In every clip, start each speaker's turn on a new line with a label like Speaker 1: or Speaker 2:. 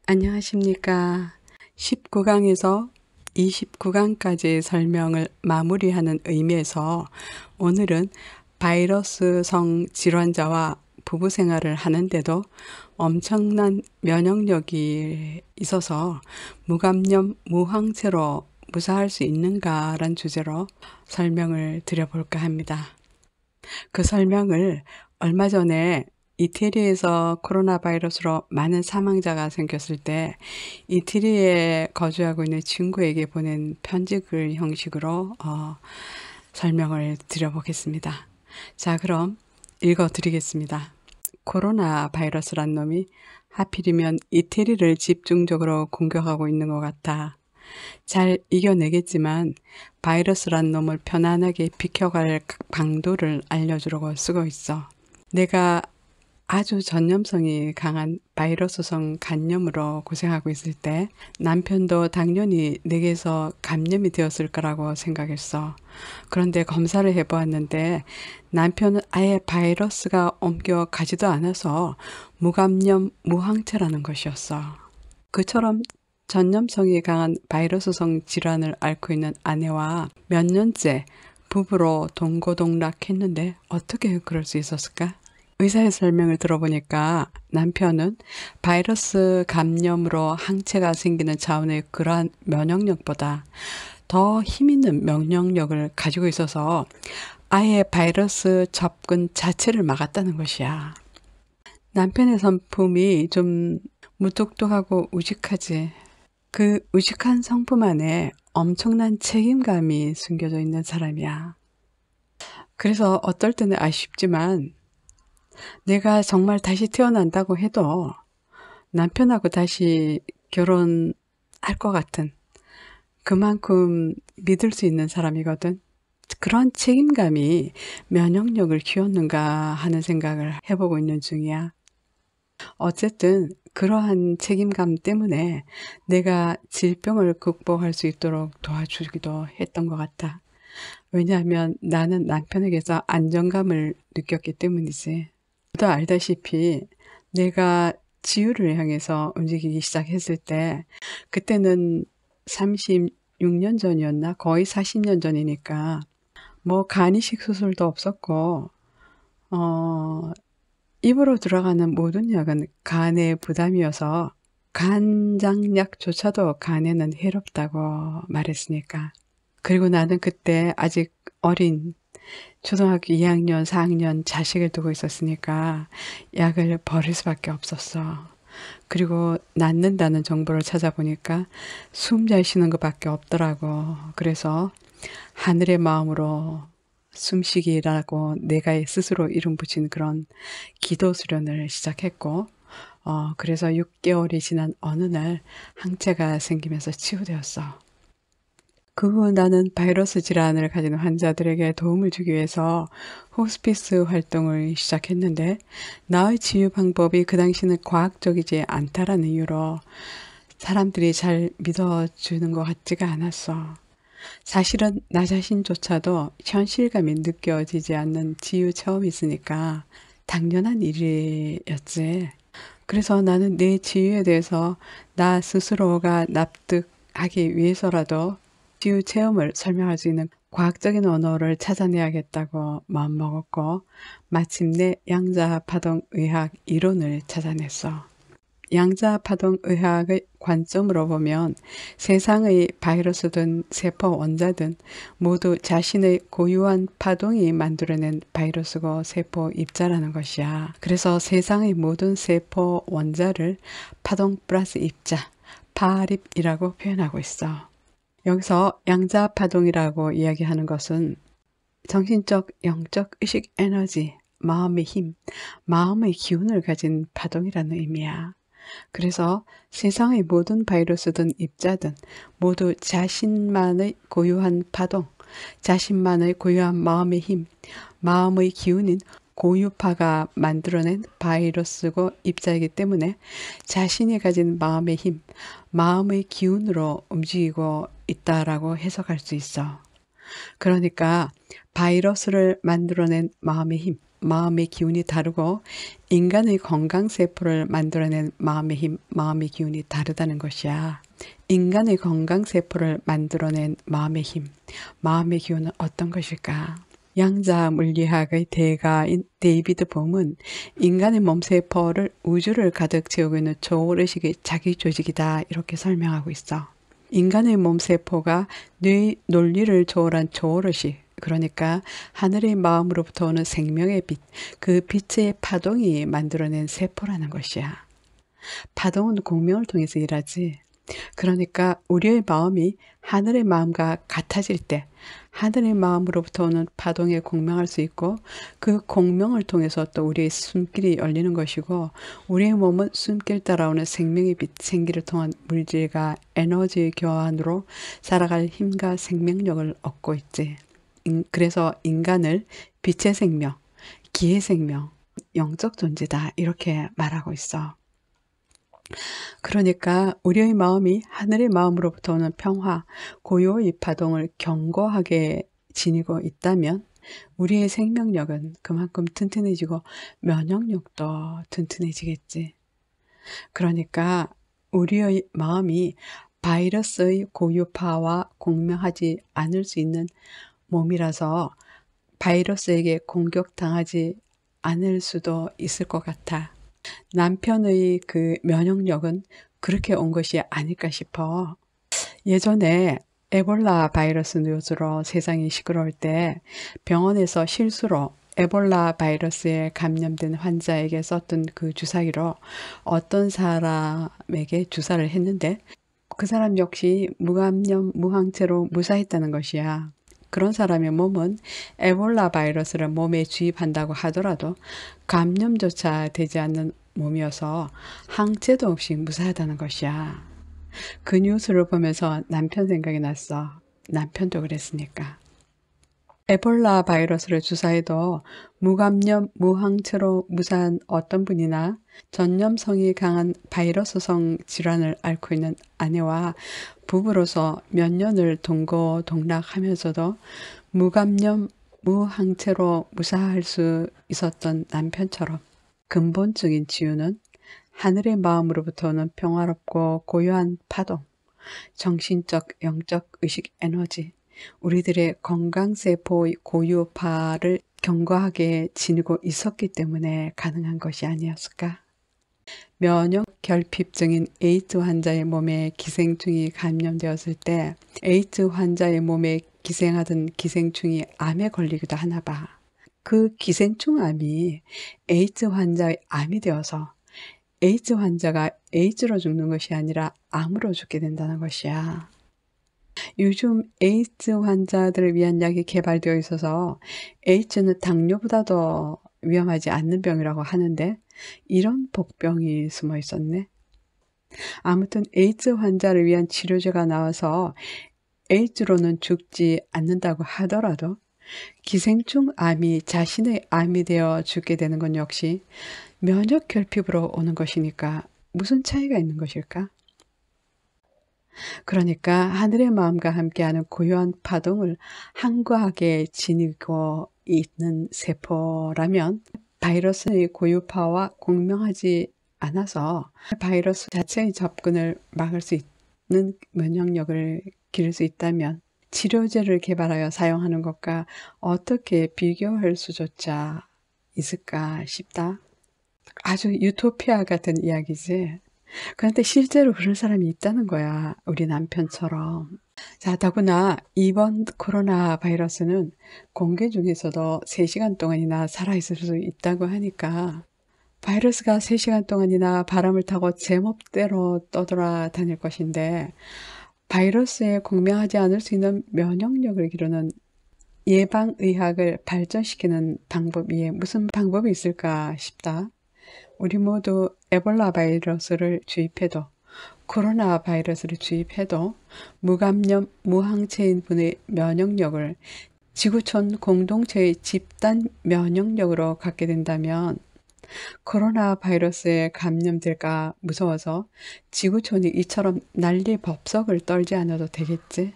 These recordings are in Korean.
Speaker 1: 안녕하십니까. 19강에서 29강까지 설명을 마무리하는 의미에서 오늘은 바이러스성 질환자와 부부 생활을 하는데도 엄청난 면역력이 있어서 무감염, 무항체로 무사할 수 있는가란 주제로 설명을 드려볼까 합니다. 그 설명을 얼마 전에 이태리에서 코로나 바이러스로 많은 사망자가 생겼을 때 이태리에 거주하고 있는 친구에게 보낸 편지글 형식으로 설명을 드려보겠습니다. 자, 그럼 읽어드리겠습니다. 코로나 바이러스란 놈이 하필이면 이태리를 집중적으로 공격하고 있는 것 같아. 잘 이겨내겠지만 바이러스란 놈을 편안하게 비켜갈 방도를 알려주려고 쓰고 있어. 내가 아주 전염성이 강한 바이러스성 간염으로 고생하고 있을 때 남편도 당연히 내게서 감염이 되었을 거라고 생각했어. 그런데 검사를 해보았는데 남편은 아예 바이러스가 옮겨가지도 않아서 무감염, 무항체라는 것이었어. 그처럼 전염성이 강한 바이러스성 질환을 앓고 있는 아내와 몇 년째 부부로 동고동락했는데 어떻게 그럴 수 있었을까? 의사의 설명을 들어보니까 남편은 바이러스 감염으로 항체가 생기는 차원의 그러한 면역력보다 더 힘있는 면역력을 가지고 있어서 아예 바이러스 접근 자체를 막았다는 것이야. 남편의 성품이 좀 무뚝뚝하고 우직하지. 그 우직한 성품 안에 엄청난 책임감이 숨겨져 있는 사람이야. 그래서 어떨 때는 아쉽지만 내가 정말 다시 태어난다고 해도 남편하고 다시 결혼할 것 같은 그만큼 믿을 수 있는 사람이거든. 그런 책임감이 면역력을 키웠는가 하는 생각을 해보고 있는 중이야. 어쨌든 그러한 책임감 때문에 내가 질병을 극복할 수 있도록 도와주기도 했던 것 같아. 왜냐하면 나는 남편에게서 안정감을 느꼈기 때문이지. 모두 알다시피 내가 지유를 향해서 움직이기 시작했을 때 그때는 36년 전이었나? 거의 40년 전이니까 뭐 간이식 수술도 없었고 입으로 들어가는 모든 약은 간의 부담이어서 간장약조차도 간에는 해롭다고 말했으니까. 그리고 나는 그때 아직 어린 초등학교 2학년, 4학년 자식을 두고 있었으니까 약을 버릴 수밖에 없었어. 그리고 낫는다는 정보를 찾아보니까 숨 잘 쉬는 것밖에 없더라고. 그래서 하늘의 마음으로 숨쉬기라고 내가 스스로 이름 붙인 그런 기도 수련을 시작했고, 그래서 6개월이 지난 어느 날 항체가 생기면서 치유되었어. 그 후 나는 바이러스 질환을 가진 환자들에게 도움을 주기 위해서 호스피스 활동을 시작했는데 나의 치유 방법이 그 당시는 과학적이지 않다라는 이유로 사람들이 잘 믿어주는 것 같지가 않았어. 사실은 나 자신조차도 현실감이 느껴지지 않는 치유 체험이 있으니까 당연한 일이었지. 그래서 나는 내 치유에 대해서 나 스스로가 납득하기 위해서라도 치유 체험을 설명할 수 있는 과학적인 언어를 찾아내야겠다고 마음먹었고 마침내 양자파동의학 이론을 찾아냈어. 양자파동의학의 관점으로 보면 세상의 바이러스든 세포 원자든 모두 자신의 고유한 파동이 만들어낸 바이러스고 세포 입자라는 것이야. 그래서 세상의 모든 세포 원자를 파동 플러스 입자, 파립이라고 표현하고 있어. 여기서 양자파동이라고 이야기하는 것은 정신적, 영적, 의식 에너지, 마음의 힘, 마음의 기운을 가진 파동이라는 의미야. 그래서 세상의 모든 바이러스든 입자든 모두 자신만의 고유한 파동, 자신만의 고유한 마음의 힘, 마음의 기운인 고유파가 만들어낸 바이러스고 입자이기 때문에 자신이 가진 마음의 힘, 마음의 기운으로 움직이고 있다라고 해석할 수 있어. 그러니까 바이러스를 만들어낸 마음의 힘, 마음의 기운이 다르고 인간의 건강세포를 만들어낸 마음의 힘, 마음의 기운이 다르다는 것이야. 인간의 건강세포를 만들어낸 마음의 힘, 마음의 기운은 어떤 것일까? 양자 물리학의 대가인 데이비드 봄은 인간의 몸세포를 우주를 가득 채우고 있는 초월의식의 자기 조직이다 이렇게 설명하고 있어. 인간의 몸세포가 뇌의 논리를 초월한 초월의식, 그러니까 하늘의 마음으로부터 오는 생명의 빛, 그 빛의 파동이 만들어낸 세포라는 것이야. 파동은 공명을 통해서 일하지. 그러니까 우리의 마음이 하늘의 마음과 같아질 때 하늘의 마음으로부터 오는 파동에 공명할 수 있고 그 공명을 통해서 또 우리의 숨길이 열리는 것이고 우리의 몸은 숨길 따라오는 생명의 빛, 생기를 통한 물질과 에너지의 교환으로 살아갈 힘과 생명력을 얻고 있지. 그래서 인간을 빛의 생명, 기의 생명, 영적 존재다 이렇게 말하고 있어. 그러니까 우리의 마음이 하늘의 마음으로부터 오는 평화, 고요의 파동을 견고하게 지니고 있다면 우리의 생명력은 그만큼 튼튼해지고 면역력도 튼튼해지겠지. 그러니까 우리의 마음이 바이러스의 고유파와 공명하지 않을 수 있는 몸이라서 바이러스에게 공격당하지 않을 수도 있을 것 같아. 남편의 그 면역력은 그렇게 온 것이 아닐까 싶어. 예전에 에볼라 바이러스 뉴스로 세상이 시끄러울 때 병원에서 실수로 에볼라 바이러스에 감염된 환자에게 썼던 그 주사기로 어떤 사람에게 주사를 했는데 그 사람 역시 무감염, 무항체로 무사했다는 것이야. 그런 사람의 몸은 에볼라 바이러스를 몸에 주입한다고 하더라도 감염조차 되지 않는 몸이어서 항체도 없이 무사하다는 것이야. 그 뉴스를 보면서 남편 생각이 났어. 남편도 그랬으니까. 에볼라 바이러스를 주사해도 무감염, 무항체로 무사한 어떤 분이나 전염성이 강한 바이러스성 질환을 앓고 있는 아내와 부부로서 몇 년을 동고동락하면서도 무감염, 무항체로 무사할 수 있었던 남편처럼 근본적인 치유는 하늘의 마음으로부터 오는 평화롭고 고요한 파동, 정신적, 영적 의식 에너지, 우리들의 건강세포의 고유파를 견고하게 지니고 있었기 때문에 가능한 것이 아니었을까? 면역 결핍증인 에이즈 환자의 몸에 기생충이 감염되었을 때 에이즈 환자의 몸에 기생하던 기생충이 암에 걸리기도 하나 봐. 그 기생충 암이 에이즈 환자의 암이 되어서 에이즈 환자가 에이즈로 죽는 것이 아니라 암으로 죽게 된다는 것이야. 요즘 에이즈 환자들을 위한 약이 개발되어 있어서 에이즈는 당뇨보다도 위험하지 않는 병이라고 하는데 이런 복병이 숨어 있었네. 아무튼 에이즈 환자를 위한 치료제가 나와서 에이즈로는 죽지 않는다고 하더라도 기생충 암이 자신의 암이 되어 죽게 되는 건 역시 면역 결핍으로 오는 것이니까 무슨 차이가 있는 것일까? 그러니까 하늘의 마음과 함께하는 고요한 파동을 한가하게 지니고 있는 세포라면 바이러스의 고유파와 공명하지 않아서 바이러스 자체의 접근을 막을 수 있는 면역력을 기를 수 있다면 치료제를 개발하여 사용하는 것과 어떻게 비교할 수조차 있을까 싶다. 아주 유토피아 같은 이야기지. 그런데 실제로 그런 사람이 있다는 거야. 우리 남편처럼. 자, 더구나 이번 코로나 바이러스는 공기 중에서도 3시간 동안이나 살아있을 수 있다고 하니까 바이러스가 3시간 동안이나 바람을 타고 제멋대로 떠돌아다닐 것인데 바이러스에 공명하지 않을 수 있는 면역력을 기르는 예방의학을 발전시키는 방법 위에 무슨 방법이 있을까 싶다. 우리 모두 에볼라 바이러스를 주입해도 코로나 바이러스를 주입해도 무감염, 무항체인 분의 면역력을 지구촌 공동체의 집단 면역력으로 갖게 된다면 코로나 바이러스에 감염될까 무서워서 지구촌이 이처럼 난리 법석을 떨지 않아도 되겠지.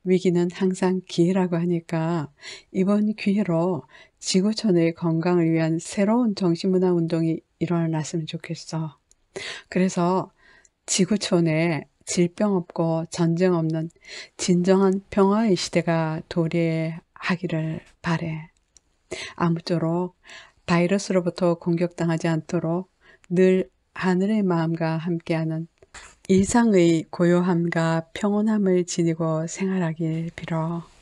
Speaker 1: 위기는 항상 기회라고 하니까 이번 기회로 지구촌의 건강을 위한 새로운 정신문화 운동이 일어났으면 좋겠어. 그래서 지구촌에 질병 없고 전쟁 없는 진정한 평화의 시대가 도래하기를 바래. 아무쪼록 바이러스로부터 공격당하지 않도록 늘 하늘의 마음과 함께하는 일상의 고요함과 평온함을 지니고 생활하길 빌어.